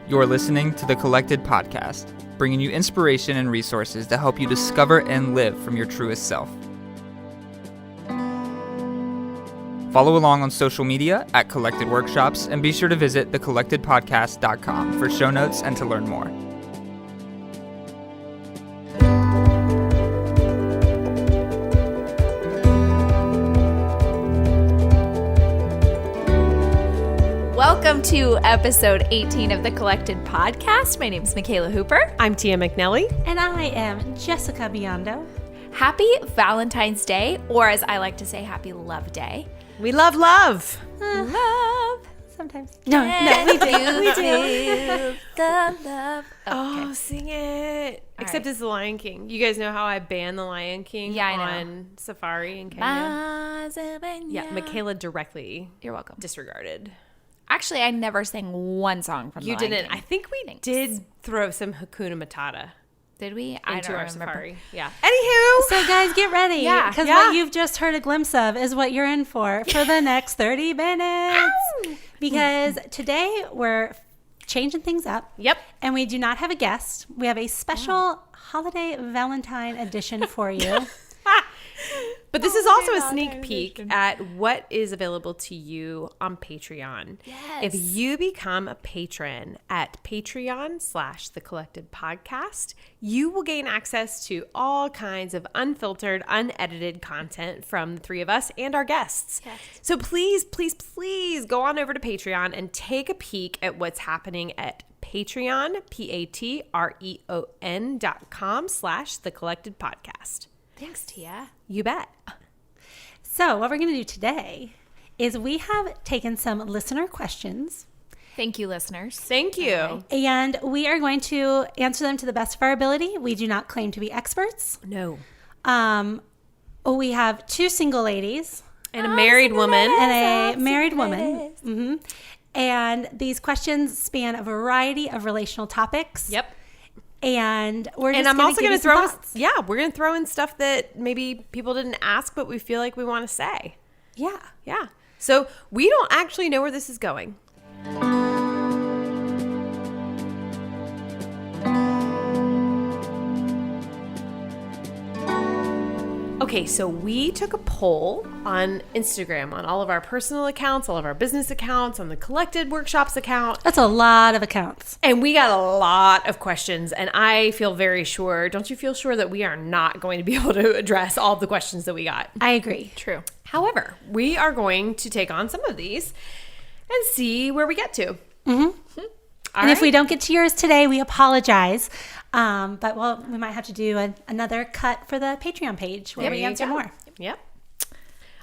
You're listening to the Collected Podcast, bringing you inspiration and resources to help you discover and live from your truest self. Follow along on social media at Collected Workshops, and be sure to visit thecollectedpodcast.com for show notes and to learn more. Welcome to episode 18 of the Collected Podcast. My name is Michaela Hooper. I'm Tia McNelly. And I am Jessica Biondo. Happy Valentine's Day, or as I like to say, Happy Love Day. We love love. Love. Sometimes. No, we do. We do. The love. Oh, sing it. Except right. it's The Lion King. You guys know how I banned The Lion King Yeah, I know. on Safari in Kenya? Yeah, Yeah, Michaela directly You're welcome. disregarded. Actually, I never sang one song from You The Lion didn't. King. I think we Thanks. did throw some Hakuna Matata Did we? I into don't our remember. Safari. Yeah. Anywho. So guys, get ready. Yeah, Because yeah. what you've just heard a glimpse of is what you're in for the next 30 minutes. Because today we're changing things up. Yep. And we do not have a guest. We have a special holiday Valentine edition for you. But this is also a sneak peek at what is available to you on Patreon. Yes. If you become a patron at Patreon/The Collected Podcast, you will gain access to all kinds of unfiltered, unedited content from the three of us and our guests. Yes. So please, please, please go on over to Patreon and take a peek at what's happening at Patreon, patreon.com/The Collected Podcast. Thanks, Tia. You bet. So what we're going to do today is we have taken some listener questions. Thank you, listeners. Thank you. And we are going to answer them to the best of our ability. We do not claim to be experts. No. We have two single ladies And a married woman. and a married woman. Mm-hmm. And these questions span a variety of relational topics. Yep. And we're just And I'm gonna also give going you to some throw, thoughts. we're going to throw in stuff that maybe people didn't ask, but we feel like we want to say. Yeah. Yeah. So we don't actually know where this is going. Okay, so we took a poll on Instagram, on all of our personal accounts, all of our business accounts, on the Collected Workshops account. That's a lot of accounts. And we got a lot of questions, and I feel very sure, don't you feel sure that we are not going to be able to address all of the questions that we got? I agree. True. However, we are going to take on some of these and see where we get to. And if we don't get to yours today, we apologize. But well, we might have to do another cut for the Patreon page where There we you answer go. more. Yep.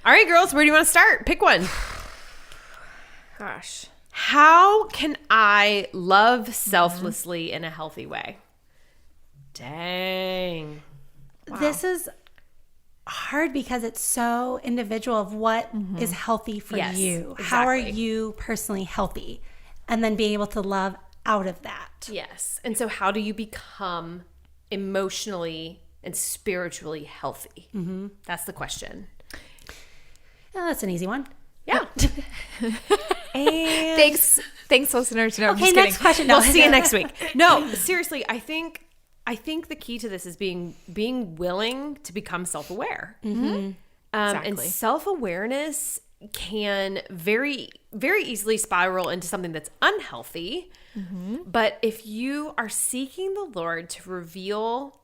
All right, girls, where do you want to start? Pick one. Gosh. How can I love selflessly in a healthy way? Dang. This is hard because it's so individual of what is healthy for Yes, you. How are exactly. you personally healthy? And then being able to love out of that. Yes. And so how do you become emotionally and spiritually healthy? That's the question. Oh, that's an easy one. Yeah. And Thanks, listeners. No, I'm Okay, just next kidding. question. No, we'll see you next week. No, seriously, I think the key to this is being willing to become self-aware. And Exactly. self-awareness can very, very easily spiral into something that's unhealthy. But if you are seeking the Lord to reveal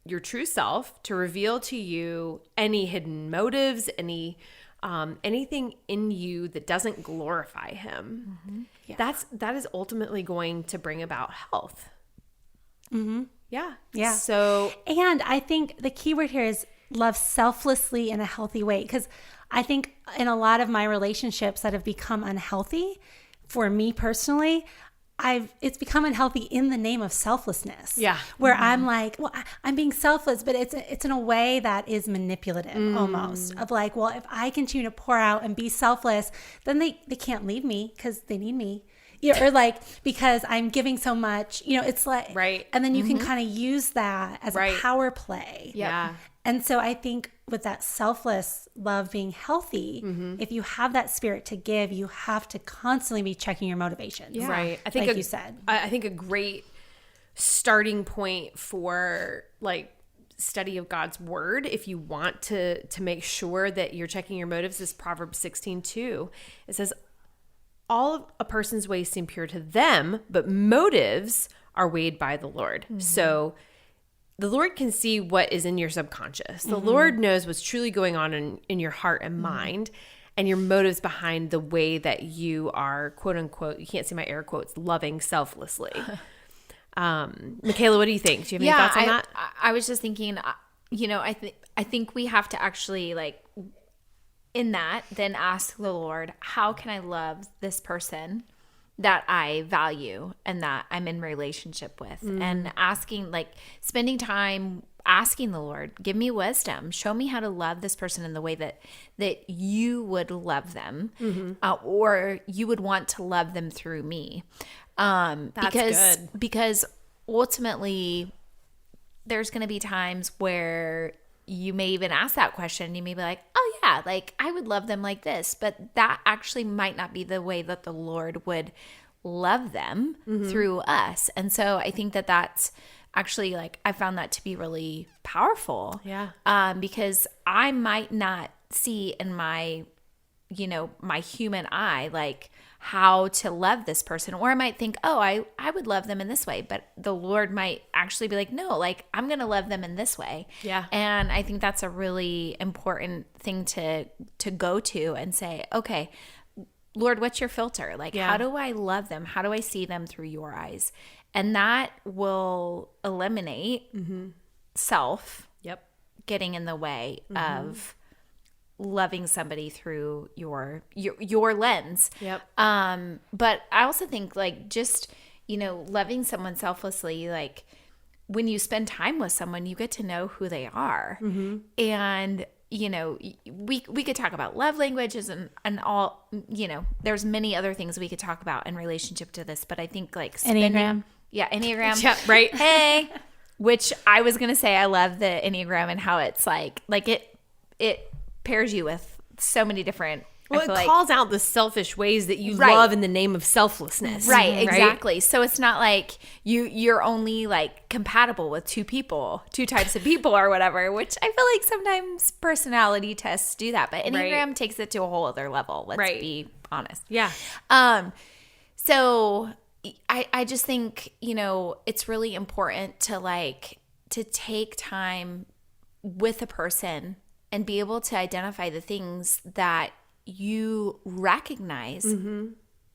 your true self, to reveal to you any hidden motives, anything in you that doesn't glorify Him, that is ultimately going to bring about health. Yeah. Yeah. So And I think the key word here is love selflessly in a healthy way. Because I think in a lot of my relationships that have become unhealthy, for me personally, it's become unhealthy in the name of selflessness. Yeah. Where I'm like, well, I'm being selfless, but it's in a way that is manipulative almost. Of like, well, if I continue to pour out and be selfless, then they can't leave me because they need me. Yeah, or like because I'm giving so much, it's like Right. and then you can kind of use that as Right. a power play. Yeah. And so I think with that selfless love being healthy, if you have that spirit to give, you have to constantly be checking your motivations. Yeah. Right. I think like you said. I think a great starting point for like study of God's word, if you want to make sure that you're checking your motives, is Proverbs 16:2. It says, all of a person's ways seem pure to them, but motives are weighed by the Lord. So the Lord can see what is in your subconscious. The Lord knows what's truly going on in your heart and mind, and your motives behind the way that you are, quote unquote, you can't see my air quotes, loving selflessly. Michaela, what do you think? Do you have any thoughts on that? I was just thinking, I think we have to actually like in that then ask the Lord, how can I love this person that I value and that I'm in relationship with? And asking, like spending time asking the Lord, give me wisdom, show me how to love this person in the way that you would love them, or you would want to love them through me. Because ultimately there's going to be times where you may even ask that question. You may be like, oh yeah, like I would love them like this, but that actually might not be the way that the Lord would love them through us. And so I think that that's actually like, I found that to be really powerful. Yeah. Because I might not see in my human eye, like how to love this person. Or I might think, oh, I would love them in this way. But the Lord might actually be like, no, like I'm going to love them in this way. Yeah. And I think that's a really important thing to go to and say, okay, Lord, what's your filter? Like, how do I love them? How do I see them through your eyes? And that will eliminate self getting in the way of loving somebody through your lens. Yep. But I also think like just, loving someone selflessly, like when you spend time with someone, you get to know who they are. And, we could talk about love languages and all, there's many other things we could talk about in relationship to this, but I think like Enneagram. Yeah, Enneagram. Yeah, right. Hey. Which I was going to say, I love the Enneagram and how it's like it pairs you with so many different. Well, it calls out the selfish ways that you love in the name of selflessness. Right, exactly. So it's not like you're only like compatible with two types of people or whatever, which I feel like sometimes personality tests do that. But Enneagram takes it to a whole other level. Let's be honest. Yeah. So I just think, it's really important to take time with a person and be able to identify the things that you recognize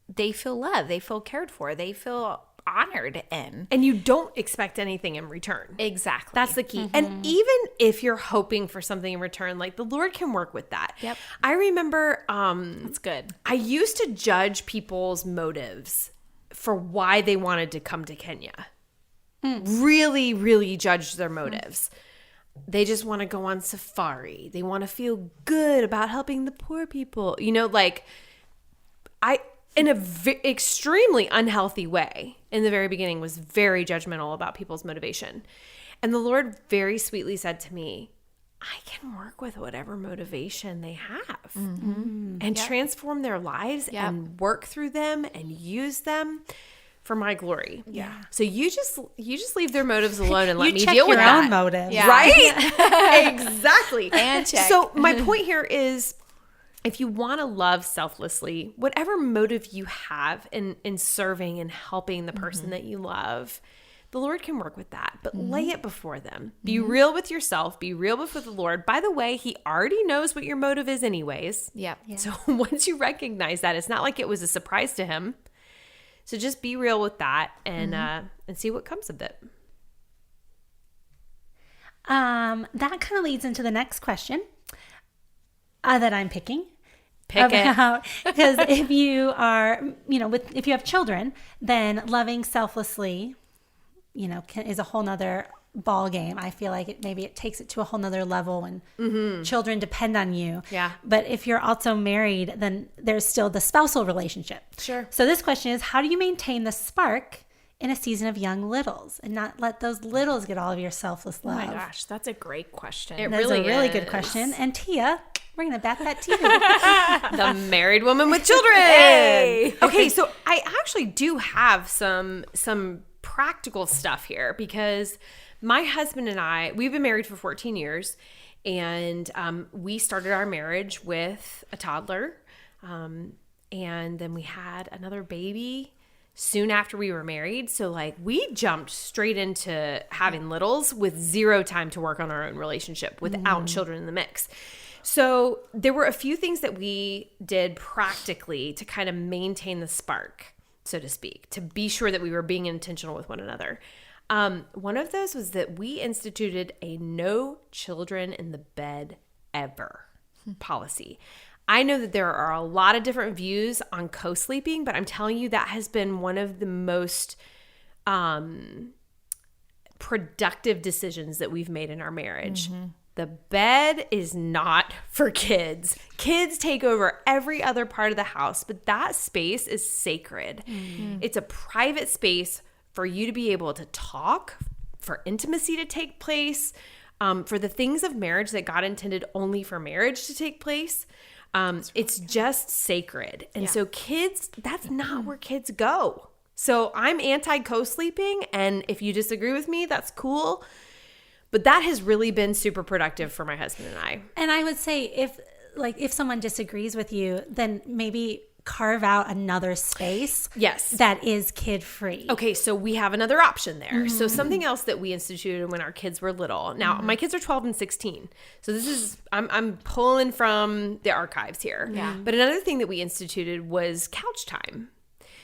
they feel loved, they feel cared for, they feel honored in. And you don't expect anything in return. Exactly. That's the key. And even if you're hoping for something in return, like the Lord can work with that. Yep. I remember That's good. I used to judge people's motives for why they wanted to come to Kenya. Really, really judge their motives. They just want to go on safari. They want to feel good about helping the poor people. I, in a extremely unhealthy way, in the very beginning, was very judgmental about people's motivation. And the Lord very sweetly said to me, I can work with whatever motivation they have and transform their lives and work through them and use them for my glory. Yeah. So you just leave their motives alone and let me check deal with your that. own motives. Yeah. Right? Exactly. And check. So my point here is, if you want to love selflessly, whatever motive you have in serving and helping the person that you love, the Lord can work with that. But lay it before them. Be real with yourself. Be real before the Lord. By the way, He already knows what your motive is anyways. Yep. So once you recognize that, it's not like it was a surprise to Him. So just be real with that and see what comes of it. That kind of leads into the next question that I'm picking. Pick it. Because if you are, if you have children, then loving selflessly, is a whole nother ball game. I feel like it takes it to a whole nother level when children depend on you. Yeah. But if you're also married, then there's still the spousal relationship. Sure. So this question is, how do you maintain the spark in a season of young littles and not let those littles get all of your selfless Oh love? my gosh, that's a great question. It That's really a really is. good question. And Tia, we're going to bat that to you. The married woman with children. Hey. Okay, so I actually do have some practical stuff here because my husband and I, we've been married for 14 years, and we started our marriage with a toddler, and then we had another baby soon after we were married. So like we jumped straight into having littles with zero time to work on our own relationship without children in the mix. So there were a few things that we did practically to kind of maintain the spark, so to speak, to be sure that we were being intentional with one another. One of those was that we instituted a no children in the bed ever policy. I know that there are a lot of different views on co-sleeping, but I'm telling you that has been one of the most productive decisions that we've made in our marriage. The bed is not for kids. Kids take over every other part of the house, but that space is sacred. It's a private space for you to be able to talk, for intimacy to take place, for the things of marriage that God intended only for marriage to take place. It's just sacred. And so kids, that's not where kids go. So I'm anti co-sleeping. And if you disagree with me, that's cool. But that has really been super productive for my husband and I. And I would say if someone disagrees with you, then maybe carve out another space that is kid-free. Okay, so we have another option there. So something else that we instituted when our kids were little. Now, my kids are 12 and 16. So this is, I'm pulling from the archives here. Yeah. But another thing that we instituted was couch time.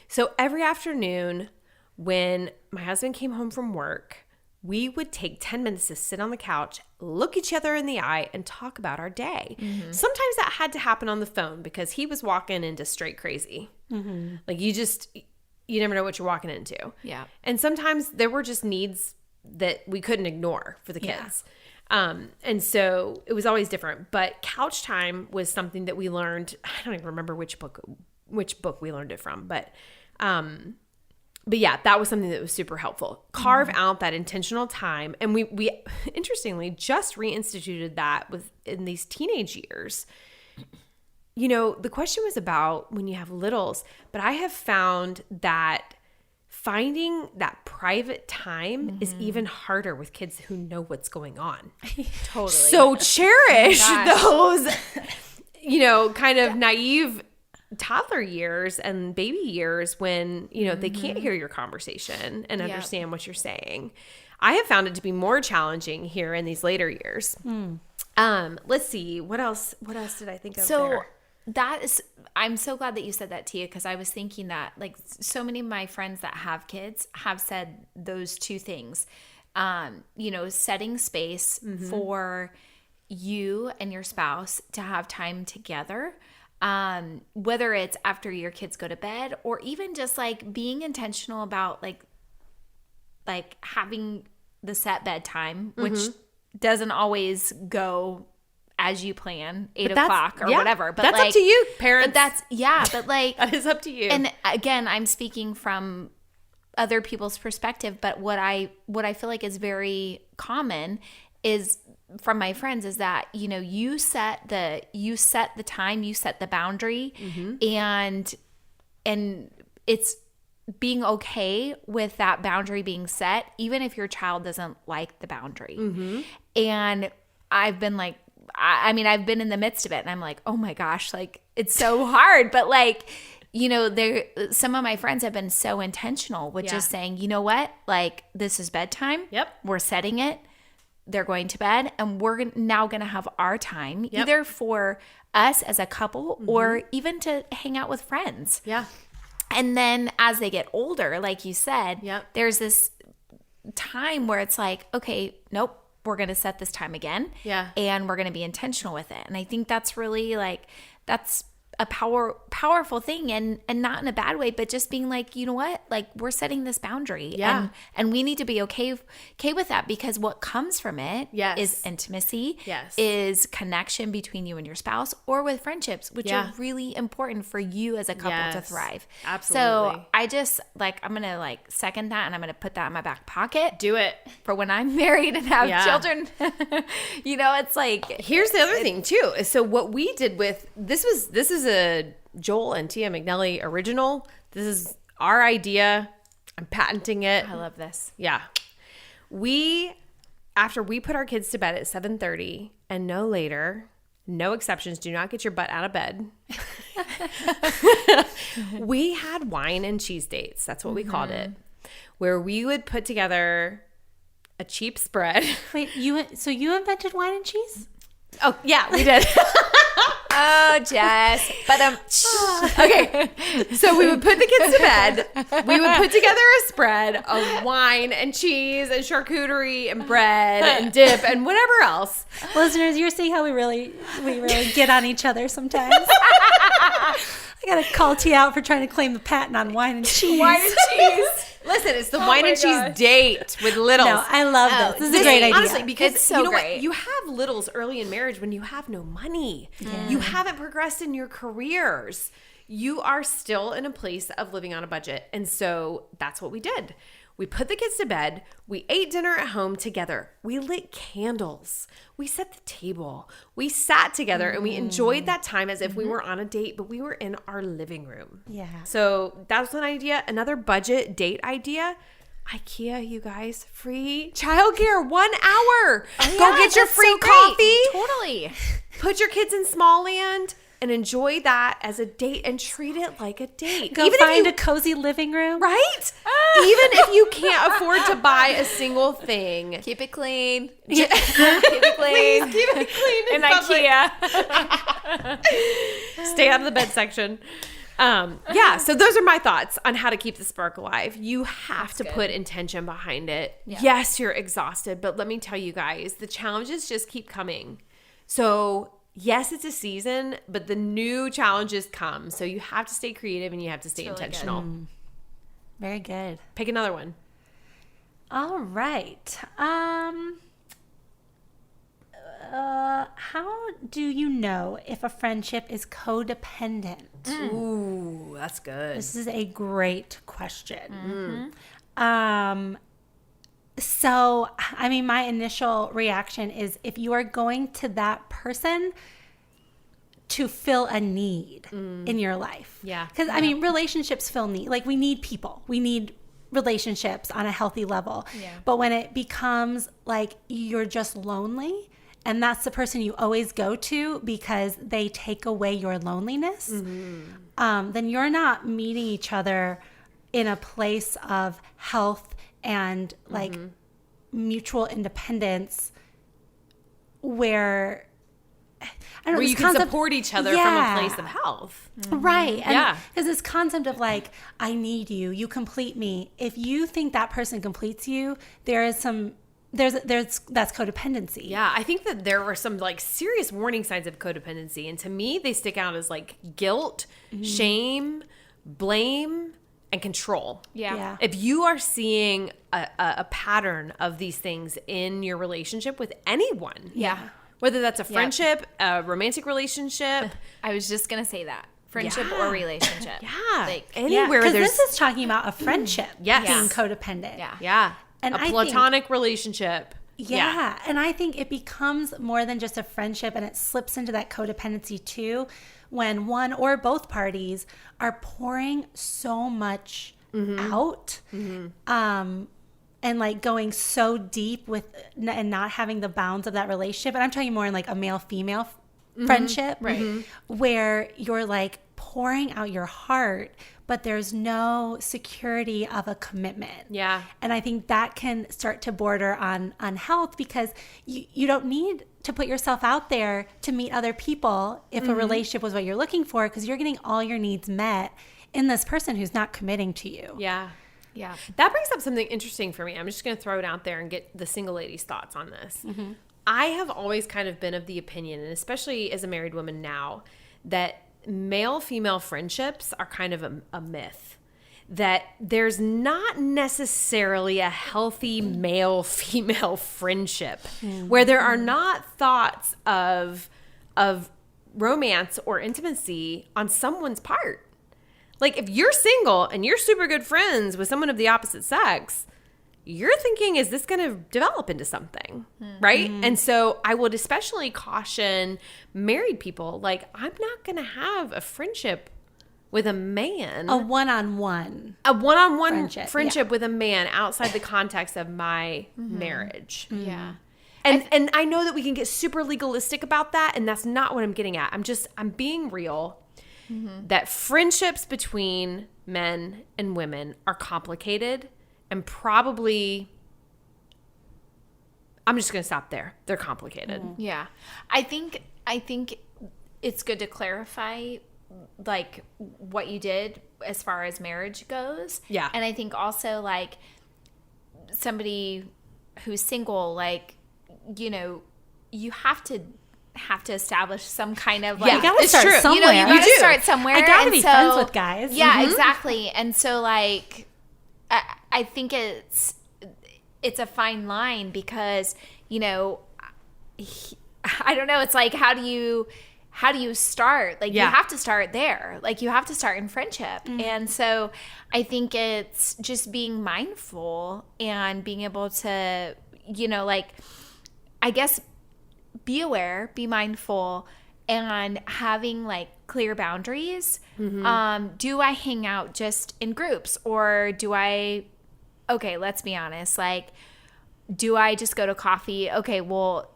So every afternoon when my husband came home from work, we would take 10 minutes to sit on the couch, look each other in the eye, and talk about our day. Sometimes that had to happen on the phone because he was walking into straight crazy. Like you never know what you're walking into. Yeah. And sometimes there were just needs that we couldn't ignore for the kids. And so it was always different. But couch time was something that we learned. I don't even remember which book we learned it from, but yeah, that was something that was super helpful. Carve out that intentional time. And we interestingly just reinstituted that in these teenage years. You know, the question was about when you have littles, but I have found that finding that private time is even harder with kids who know what's going on. Totally. So cherish gosh. those, kind of naive toddler years and baby years when, they can't hear your conversation and understand what you're saying. I have found it to be more challenging here in these later years. Let's see. What else did I think of there? I'm so glad that you said that, Tia, because I was thinking that like so many of my friends that have kids have said those two things. Setting space for you and your spouse to have time together. Whether it's after your kids go to bed or even just like being intentional about like having the set bedtime, which doesn't always go as you plan, 8 o'clock or whatever. But that's up to you, parents. But but like that is up to you. And again, I'm speaking from other people's perspective, but what I feel like is very common is from my friends is that, you set the time, you set the boundary, and it's being okay with that boundary being set, even if your child doesn't like the boundary. And I've been like, I've been in the midst of it and I'm like, oh my gosh, like it's so hard. But like, some of my friends have been so intentional with just saying, you know what, like this is bedtime. Yep. We're setting it. They're going to bed and we're now going to have our time either for us as a couple or even to hang out with friends. Yeah. And then as they get older, like you said, there's this time where it's like, okay, nope, we're going to set this time again. Yeah. And we're going to be intentional with it. And I think that's really like, that's a powerful thing, and not in a bad way, but just being like, you know what, like we're setting this boundary, Yeah. and we need to be okay with that, because what comes from it Yes. is intimacy, Yes. is connection between you and your spouse, or with friendships, which Yeah. are really important for you as a couple to Yes. thrive. Absolutely. So I just like, I'm gonna like second that, and I'm gonna put that in my back pocket Do it. for when I'm married and have Yeah. children. You know, it's like, Here's the other thing too. So what we did with this is a Joel and Tia McNelly original. This is our idea. I'm patenting it. I love this. Yeah. After we put our kids to bed at 7:30 and no later, no exceptions, do not get your butt out of bed. We had wine and cheese dates. That's what we called it. Where we would put together a cheap spread. Wait, you invented wine and cheese? Oh, yeah, we did. Oh, Jess. But Okay. So we would put the kids to bed. We would put together a spread of wine and cheese and charcuterie and bread and dip and whatever else. Listeners, you're seeing how we really get on each other sometimes. I gotta call Tia out for trying to claim the patent on wine and cheese. wine and cheese. Listen, it's the wine and cheese gosh. date with littles. No, I love this. This is a great idea. Honestly, because It's so you know great. what? You have littles early in marriage when you have no money. You haven't progressed in your careers. You are still in a place of living on a budget. And so that's what we did. We put the kids to bed. We ate dinner at home together. We lit candles. We set the table. We sat together and we enjoyed that time as if we were on a date, but we were in our living room. Yeah. So that was an idea. Another budget date idea. IKEA, you guys, free childcare, 1 hour. Go get your free coffee. Totally. Put your kids in Smallland and enjoy that as a date and treat it like a date. Go Even find if a cozy living room. right? Even if you can't afford to buy a single thing. Keep it clean. Keep it clean. Keep it clean In public. IKEA. Stay out of the bed section. Yeah, so those are my thoughts on how to keep the spark alive. You have to put intention behind it. Yeah. Yes, you're exhausted, but let me tell you guys, the challenges just keep coming. So, yes, it's a season, but the new challenges come. So, you have to stay creative and you have to stay really intentional. Very good. Pick another one. All right. How do you know if a friendship is codependent? Ooh, that's good. This is a great question. So, I mean, my initial reaction is if you are going to that person to fill a need in your life. Yeah. Because, I mean, relationships fill need. Like, we need people. We need relationships on a healthy level. Yeah. But when it becomes like you're just lonely, and that's the person you always go to because they take away your loneliness, then you're not meeting each other in a place of health and like mutual independence where I don't know, Where this you can concept- support each other from Yeah. a place of health. Right. And Yeah. because this concept of like, I need you, you complete me. If you think that person completes you, there is some, that's codependency. Yeah, I think that there were some like serious warning signs of codependency. And to me, they stick out as like guilt, shame, blame, and control. Yeah. If you are seeing a pattern of these things in your relationship with anyone, Yeah. whether that's a friendship, a romantic relationship, I was just going to say that. Friendship Yeah. or relationship. yeah, Like, anywhere Because there's this is talking about a friendship Yes. being codependent. Yeah. yeah, And a I think- platonic relationship. Yeah. And I think it becomes more than just a friendship and it slips into that codependency too when one or both parties are pouring so much out and like going so deep with and not having the bounds of that relationship. And I'm talking more in like a male-female friendship where you're like pouring out your heart, but there's no security of a commitment. Yeah. And I think that can start to border on health because you don't need to put yourself out there to meet other people if a relationship was what you're looking for because you're getting all your needs met in this person who's not committing to you. Yeah. Yeah. That brings up something interesting for me. I'm just going to throw it out there and get the single lady's thoughts on this. I have always kind of been of the opinion, and especially as a married woman now, that male-female friendships are kind of a myth. That there's not necessarily a healthy male-female friendship where there are not thoughts of romance or intimacy on someone's part. Like if you're single and you're super good friends with someone of the opposite sex, you're thinking, is this going to develop into something? Right? And so I would especially caution married people, like, I'm not going to have a friendship with a man. A one-on-one. A one-on-one friendship yeah. with a man outside the context of my marriage. Yeah. And I know that we can get super legalistic about that, and that's not what I'm getting at. I'm being real. That friendships between men and women are complicated and probably, I'm just going to stop there. They're complicated. Yeah. I think it's good to clarify like what you did as far as marriage goes. Yeah. And I think also like somebody who's single, like, you know, you have to establish some kind of like, Yeah, You gotta it's start true. somewhere. you know, you gotta do. start somewhere. I gotta and be so- friends with guys. Yeah, exactly. And so like, I think it's a fine line because, you know, I don't know. It's like, how do you start? Like, Yeah. you have to start there. Like, you have to start in friendship. And so I think it's just being mindful and being able to, you know, like, I guess, be aware, be mindful, and having like clear boundaries. Do I hang out just in groups, or do I, okay, let's be honest, like, do I just go to coffee? Okay, well,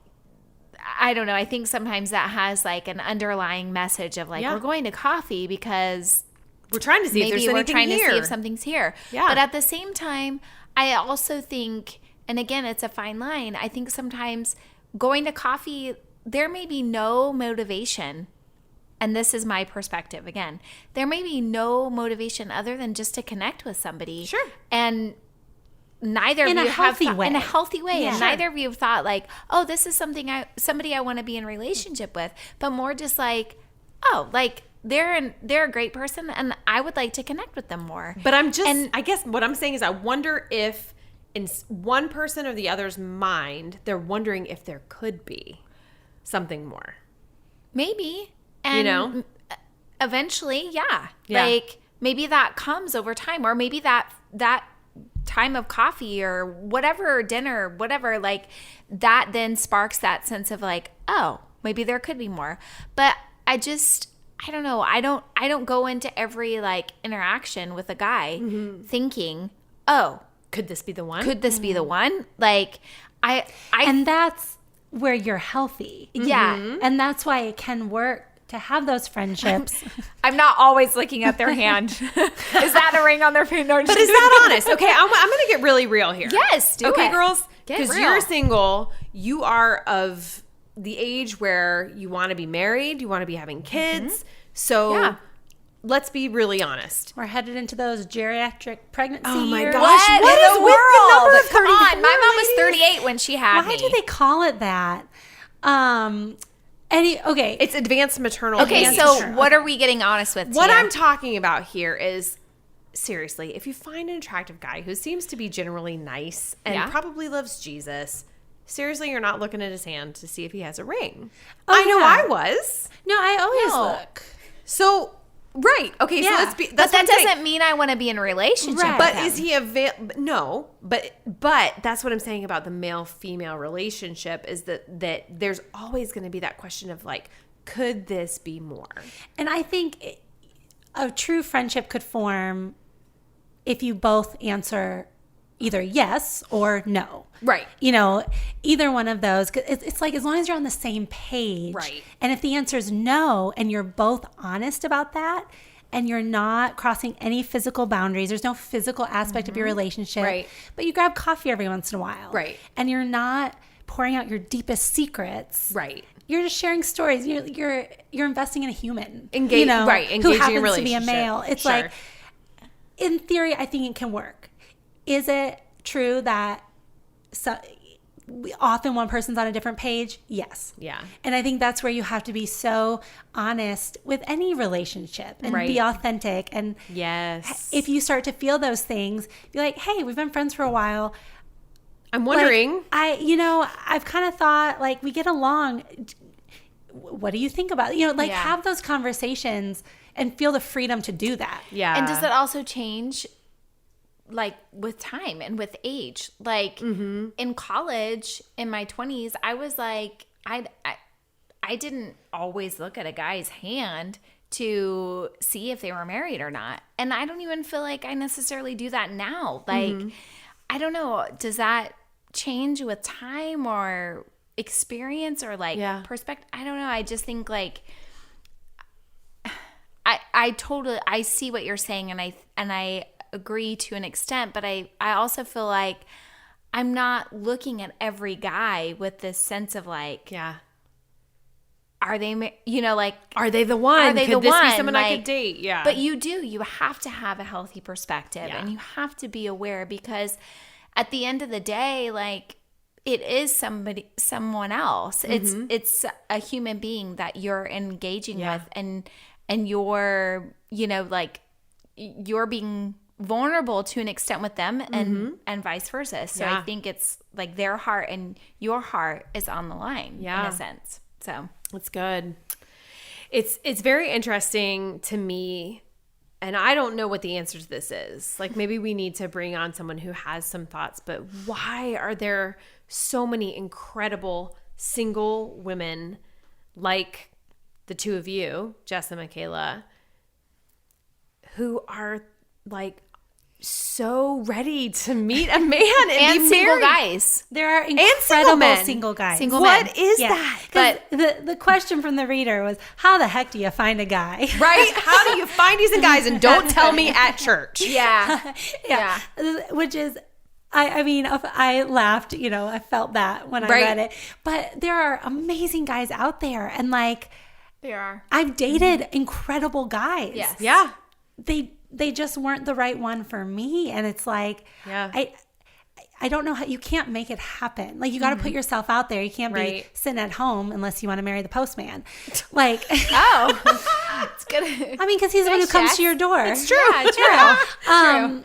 I don't know. I think sometimes that has like an underlying message of like, Yeah. we're going to coffee because We're trying to see if maybe there's we're anything trying here. to see if something's here. Yeah. But at the same time, I also think, and again, it's a fine line. I think sometimes going to coffee, there may be no motivation. And this is my perspective again. There may be no motivation other than just to connect with somebody. Sure. And neither In of a you have healthy thought- way. in a healthy way. Yeah. And Sure. neither of you have thought like, oh, this is somebody I want to be in a relationship with. But more just like, oh, like they're a great person and I would like to connect with them more. But I'm just, And- I guess what I'm saying is I wonder if in one person or the other's mind, they're wondering if there could be something more. Maybe. And You know? eventually, yeah. Yeah. Like maybe that comes over time, or maybe that time of coffee or whatever, dinner, whatever, like that then sparks that sense of like, oh, maybe there could be more. But I don't know. I don't go into every like interaction with a guy thinking, oh, Could this be the one? could this be the one? Like I And that's where you're healthy. yeah. And that's why it can work to have those friendships. I'm not always looking at their hand. Is that a ring on their finger? But is that honest? Okay, I'm going to get really real here. Yes, do okay, it. girls, Get because real. you're single, you are of the age where you want to be married, you want to be having kids. So Yeah. let's be really honest. We're headed into those geriatric pregnancy Oh my years. gosh. What, What in is the with the world? number of Come on, 34, my mom was ladies? 38 when she had Why me. do they call it that? Okay. It's advanced maternal Okay, age. so what are we getting honest with? What Tia? I'm talking about here is seriously, if you find an attractive guy who seems to be generally nice and Yeah. probably loves Jesus, seriously, you're not looking at his hand to see if he has a ring. Oh, I know yeah. I was. No, I always No. look. So, right. Okay, Yeah. so let's be But that's that what I'm saying. doesn't mean I want to be in a relationship. Right. with But him. is he available? No, but that's what I'm saying about the male-female relationship is that there's always going to be that question of like, could this be more? And I think a true friendship could form if you both answer either yes or no. Right. You know, either one of those. 'Cause it's like as long as you're on the same page. Right. And if the answer is no and you're both honest about that and you're not crossing any physical boundaries, there's no physical aspect of your relationship. Right. But you grab coffee every once in a while. Right. And you're not pouring out your deepest secrets. Right. You're just sharing stories. You're investing in a human, Right, who engaging in happens to be a relationship. male. It's Sure. like, in theory, I think it can work. Is it true that often one person's on a different page. Yes. Yeah. And I think that's where you have to be so honest with any relationship and be authentic. And Yes. if you start to feel those things, be like, hey, we've been friends for a while. I'm wondering. I've kind of thought, like, we get along. What do you think about it? Have those conversations and feel the freedom to do that. Yeah. And does that also change like with time and with age? Like in college, in my 20s, I was like, I didn't always look at a guy's hand to see if they were married or not. And I don't even feel like I necessarily do that now. Like, I don't know. Does that change with time or experience or like perspective? I don't know. I just think like, I see what you're saying, and I agree to an extent, but I also feel like I'm not looking at every guy with this sense of like, are they, like, are they the one? Are they Could the this one? be someone I Like, could date? Yeah. But you have to have a healthy perspective, and you have to be aware, because at the end of the day, like, it is someone else. It's a human being that you're engaging with, and you're, like, you're being vulnerable to an extent with them, and vice versa. So I think it's like their heart and your heart is on the line in a sense. So that's good. It's very interesting to me, and I don't know what the answer to this is. Like, maybe we need to bring on someone who has some thoughts, but why are there so many incredible single women like the two of you, Jess and Michaela, who are like so ready to meet a man and be single married? guys. There are single incredible men. single guys. Single men. What is Yeah. that? But the question from the reader was, how the heck do you find a guy? Right? How do you find decent guys, and don't tell me at church? Yeah. Yeah. Which is, I mean, I laughed, I felt that when I read it. But there are amazing guys out there. And like, They are. I've dated incredible guys. Yes. Yeah. They just weren't the right one for me. And it's like, I don't know how, you can't make it happen. Like, you got to put yourself out there. You can't be sitting at home unless you want to marry the postman. Like, It's good. I mean, because he's the one who comes to your door. It's true. Yeah, true.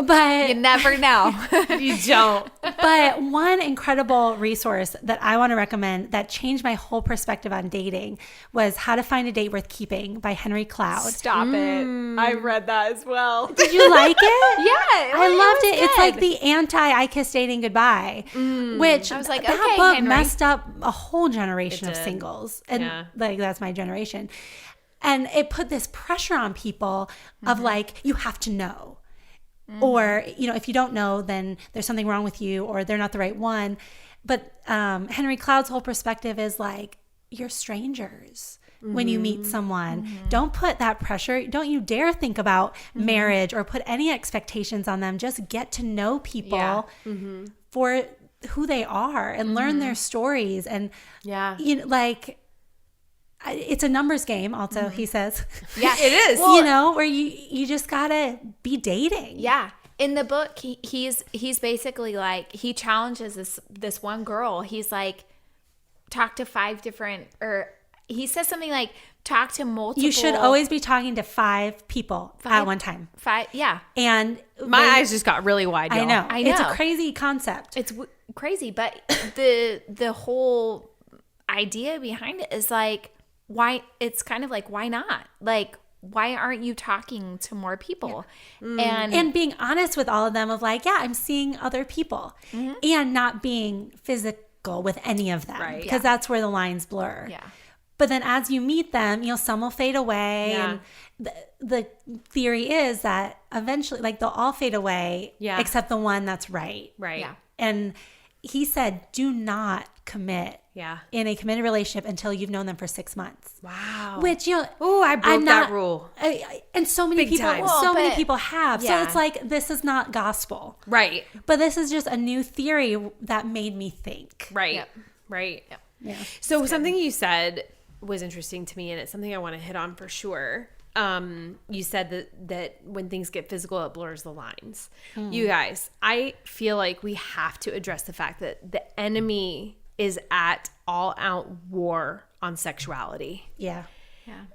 But You never know. You don't. But one incredible resource that I want to recommend that changed my whole perspective on dating was How to Find a Date Worth Keeping by Henry Cloud. Stop it. I read that as well. Did you like it? Yeah. I loved it. was It's like good. the anti-I Kiss Dating Goodbye, which I was like, that okay, book Henry. messed up a whole generation of did. singles. And Yeah. like, that's my generation. And it put this pressure on people of like, you have to know. Or, if you don't know, then there's something wrong with you, or they're not the right one. But Henry Cloud's whole perspective is like, you're strangers when you meet someone. Don't put that pressure. Don't you dare think about marriage or put any expectations on them. Just get to know people for who they are and learn their stories. And, it's a numbers game also, he says. Yeah, It is. Where you just gotta be dating. Yeah. In the book, he's basically like, he challenges this one girl. He's like, talk to 5 different, or he says something like, talk to multiple. You should always be talking to 5 people at one time. 5. Yeah. And My eyes just got really wide, y'all. I know. It's a know. crazy concept. It's crazy, but the whole idea behind it is like, why? It's kind of like, why not? Like, why aren't you talking to more people? And being honest with all of them of like, I'm seeing other people and not being physical with any of them. Right. Because that's where the lines blur. Yeah. But then as you meet them, some will fade away. Yeah. And the theory is that eventually, like, they'll all fade away except the one that's right. Right. Yeah. And he said, do not commit in a committed relationship until you've known them for 6 months. Wow. Which, Oh, I broke that rule. And so many Big people, time. Well, many but- people have. So yeah. it's like, this is not gospel. Right. But this is just a new theory that made me think. Right. Yep. Right. Yeah. So something you said was interesting to me, and it's something I want to hit on for sure. you said that when things get physical, it blurs the lines. You guys, I feel like we have to address the fact that the enemy is at all out war on sexuality. Yeah.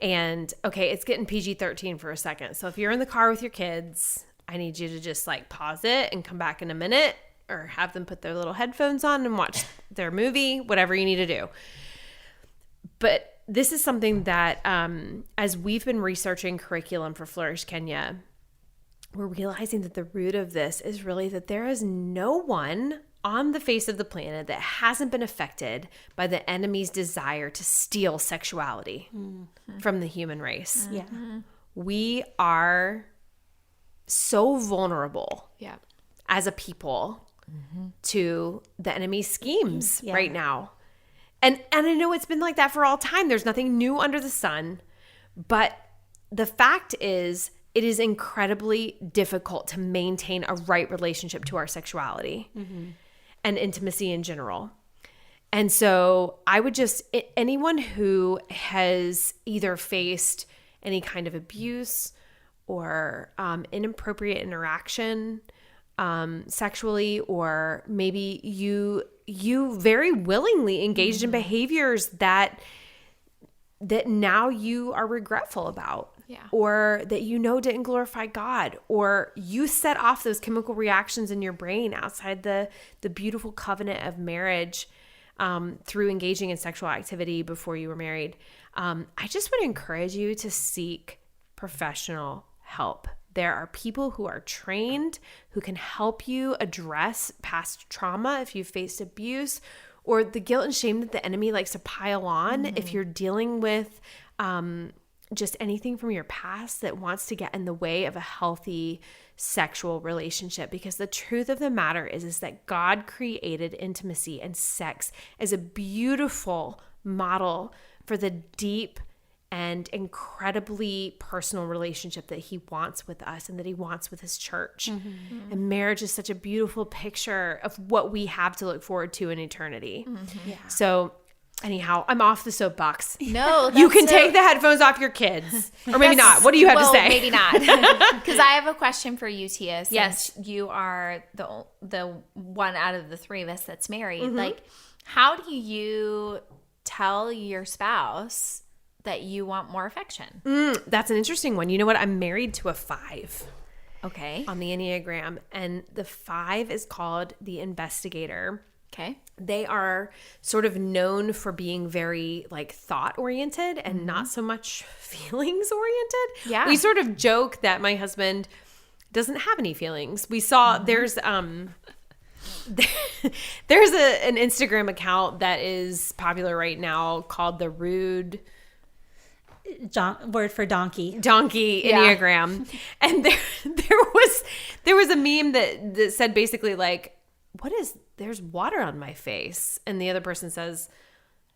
And okay, it's getting PG-13 for a second. So if you're in the car with your kids, I need you to just like pause it and come back in a minute, or have them put their little headphones on and watch their movie, whatever you need to do. But this is something that, as we've been researching curriculum for Flourish Kenya, we're realizing that the root of this is really that there is no one on the face of the planet that hasn't been affected by the enemy's desire to steal sexuality from the human race. Yeah. We are so vulnerable as a people to the enemy's schemes right now. And I know it's been like that for all time. There's nothing new under the sun. But the fact is, it is incredibly difficult to maintain a right relationship to our sexuality and intimacy in general. And so I would just, anyone who has either faced any kind of abuse or inappropriate interaction sexually, or maybe you very willingly engaged in behaviors that now you are regretful about, or that didn't glorify God, or you set off those chemical reactions in your brain outside the beautiful covenant of marriage through engaging in sexual activity before you were married. I just would encourage you to seek professional help. There are people who are trained who can help you address past trauma if you've faced abuse, or the guilt and shame that the enemy likes to pile on if you're dealing with just anything from your past that wants to get in the way of a healthy sexual relationship. Because the truth of the matter is that God created intimacy and sex as a beautiful model for the deep and incredibly personal relationship that he wants with us and that he wants with his church. And marriage is such a beautiful picture of what we have to look forward to in eternity. So anyhow, I'm off the soapbox. No, you can take the headphones off your kids. Or maybe not. What do you have to say? Maybe not. Because I have a question for you, Tia. Since Yes. you are the one out of the three of us that's married. Like, how do you tell your spouse that you want more affection? That's an interesting one. You know what? I'm married to a 5 Okay. on the Enneagram, and the 5 is called the investigator. Okay. They are sort of known for being very like thought oriented and not so much feelings oriented. Yeah. We sort of joke that my husband doesn't have any feelings. We saw there's an Instagram account that is popular right now called the Rude Word for donkey. Enneagram. And there was a meme that said basically like, there's water on my face, and the other person says,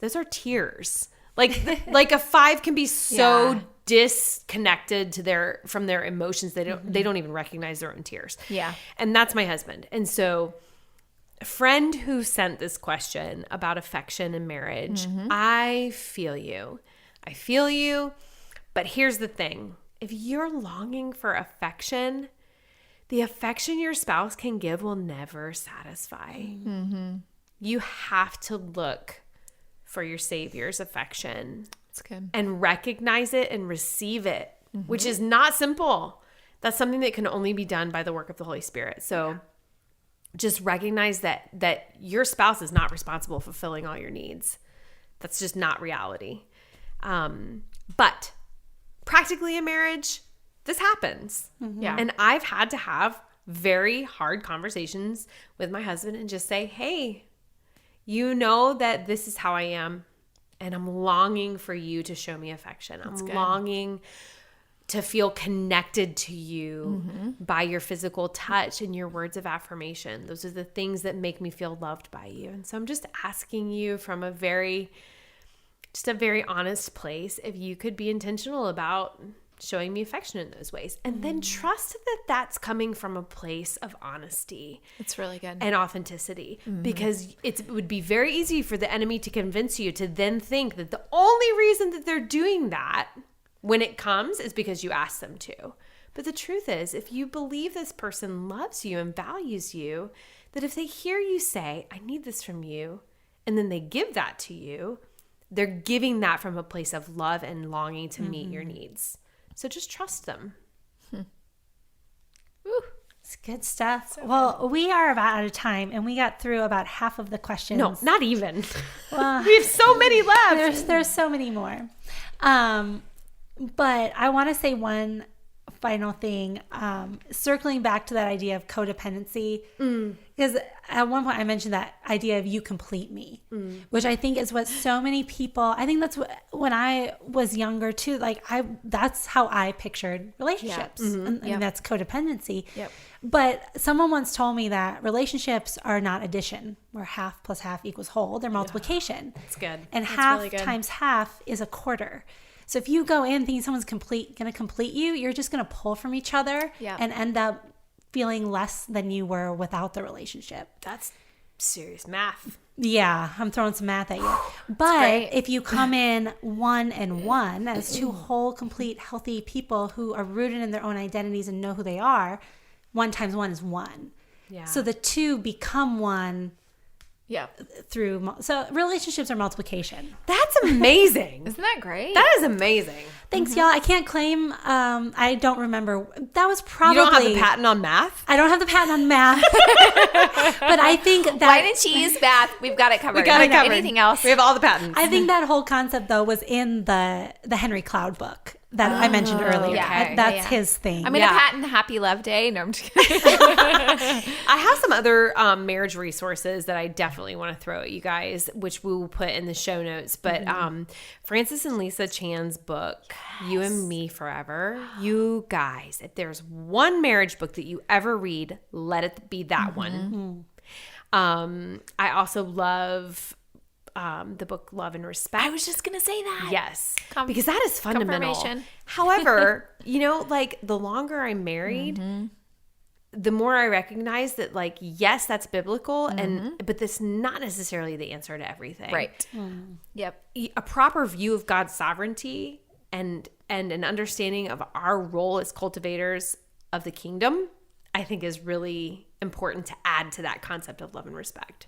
those are tears. Like a 5 can be so disconnected from their emotions they don't even recognize their own tears. Yeah. And that's my husband. And so a friend who sent this question about affection and marriage, I feel you. But here's the thing. If you're longing for affection, the affection your spouse can give will never satisfy. You have to look for your Savior's affection. That's good. And recognize it and receive it, which is not simple. That's something that can only be done by the work of the Holy Spirit. So just recognize that your spouse is not responsible for fulfilling all your needs. That's just not reality. But practically in marriage, this happens. Yeah. And I've had to have very hard conversations with my husband and just say, hey, you know that this is how I am, and I'm longing for you to show me affection. I'm longing to feel connected to you by your physical touch and your words of affirmation. Those are the things that make me feel loved by you. And so I'm just asking you from a very honest place if you could be intentional about showing me affection in those ways. And then trust that that's coming from a place of honesty. It's really good. And authenticity. Because it would be very easy for the enemy to convince you to then think that the only reason that they're doing that When it comes, it's because you ask them to. But the truth is, if you believe this person loves you and values you, that if they hear you say, I need this from you, and then they give that to you, they're giving that from a place of love and longing to meet your needs. So just trust them. It's good stuff. Well, we are about out of time, and we got through about half of the questions. No, not even. Well, We have so many left. there's so many more. But I want to say one final thing, circling back to that idea of codependency, because at one point I mentioned that idea of you complete me, which I think is what so many people, I think that's what, when I was younger too, like that's how I pictured relationships, and that's codependency. Yep. But someone once told me that relationships are not addition, where half plus half equals whole, they're multiplication. That's good. And half really good. times half is a quarter. So if you go in thinking someone's going to complete you, you're just going to pull from each other and end up feeling less than you were without the relationship. That's serious math. Yeah, I'm throwing some math at you. But if you come in 1 and 1 as two whole, complete, healthy people who are rooted in their own identities and know who they are, 1 times 1 is 1. Yeah. So the two become 1 Yeah. through, so relationships are multiplication. That's amazing. Isn't that great? That is amazing. Thanks, y'all. I can't claim, I don't remember. That was probably. You don't have the patent on math? I don't have the patent on math. But I think that. Wine and cheese, bath. We've got it covered. We got it covered. Anything else? We have all the patents. I think that whole concept, though, was in the Henry Cloud book that I mentioned earlier. yeah. That's his thing. I'm going to patent Happy Love Day. No, I'm just kidding. I have some other marriage resources that I definitely want to throw at you guys, which we will put in the show notes. But Francis and Lisa Chan's book, You and Me Forever. You guys, if there's one marriage book that you ever read, let it be that one. I also love the book Love and Respect. I was just going to say that. Yes, because that is fundamental. confirmation. However, like the longer I'm married, the more I recognize that, like, yes, that's biblical, but that's not necessarily the answer to everything. Right. Yep. A proper view of God's sovereignty and an understanding of our role as cultivators of the kingdom, I think, is really important to add to that concept of love and respect.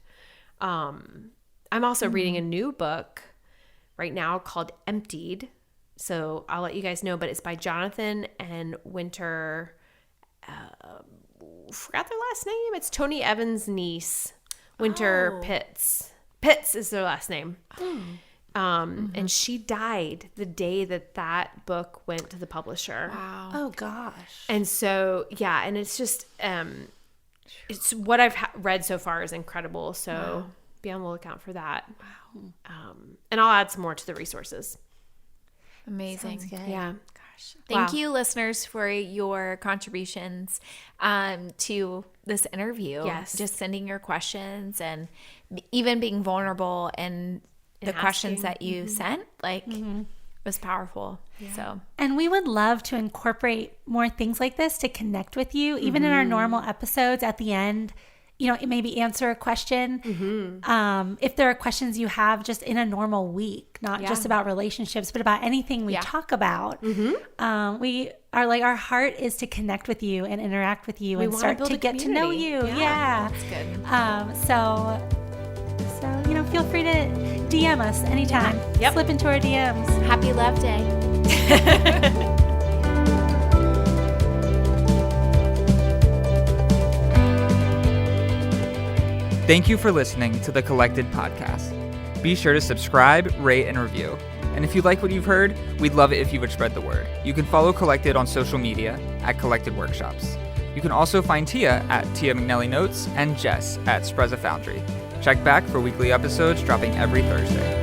I'm also reading a new book right now called Emptied. So I'll let you guys know, but it's by Jonathan and Winter. Forgot their last name. It's Tony Evans' niece, Winter Pitts. Pitts is their last name. And she died the day that book went to the publisher. Wow. Oh, gosh. And so, yeah, and it's just, it's what I've read so far is incredible. So be on the lookout for that. Wow. And I'll add some more to the resources. Amazing. Sounds good. Yeah. Thank you, listeners, for your contributions to this interview. Yes. Just sending your questions and even being vulnerable in the questions that you sent. Like, it was powerful. Yeah. So, And we would love to incorporate more things like this to connect with you, even in our normal episodes at the end. Maybe answer a question. If there are questions you have just in a normal week, not just about relationships, but about anything we talk about. We are like, our heart is to connect with you and interact with you and start to get to know you. Yeah. that's good. So, feel free to DM us anytime. Yep. Slip into our DMs. Happy Love Day. Thank you for listening to the Collected Podcast. Be sure to subscribe, rate, and review. And if you like what you've heard, we'd love it if you would spread the word. You can follow Collected on social media at Collected Workshops. You can also find Tia at Tia McNelly Notes and Jess at Spreza Foundry. Check back for weekly episodes dropping every Thursday.